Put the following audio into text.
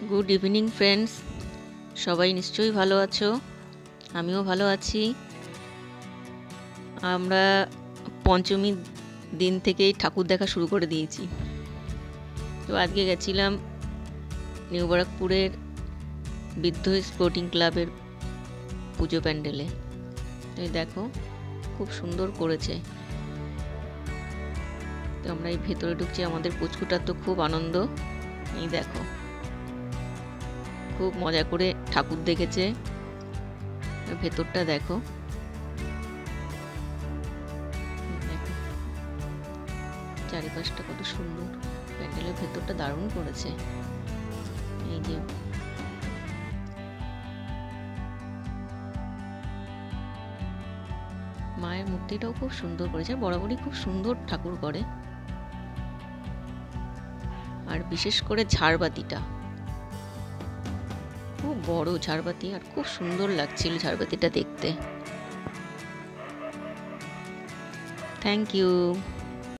Good evening friends, সবাই নিশ্চয়ই ভালো আছো। আমিও ভালো আছি। আমরা পঞ্চমীর দিন থেকেই ঠাকুর দেখা শুরু করে দিয়েছি। তো আজকে গেছিলাম নিউ ব্যারাকপুরের বিদ্রোহী স্পোর্টিং ক্লাবের পুজো প্যান্ডেলে। এই দেখো, খুব সুন্দর করেছে। তো আমরা এই ভেতরে ঢুকছি। আমাদের পুচকুটার তো খুব আনন্দ। এই দেখো, খুব মজা করে ঠাকুর দেখেছে। ভেতরটা দেখো, চারিপাশটা কত সুন্দর। প্যান্ডেলের ভেতরটা দারুণ করেছে। এই যে মায়ের মূর্তিটাও খুব সুন্দর করেছে। বরাবরই খুব সুন্দর ঠাকুর করে। আর বিশেষ করে ঝাড়বাতিটা, খুব বড় ঝাড়বাতি, আর খুব সুন্দর লাগছিল ঝাড়বাতিটা দেখতে। Thank you.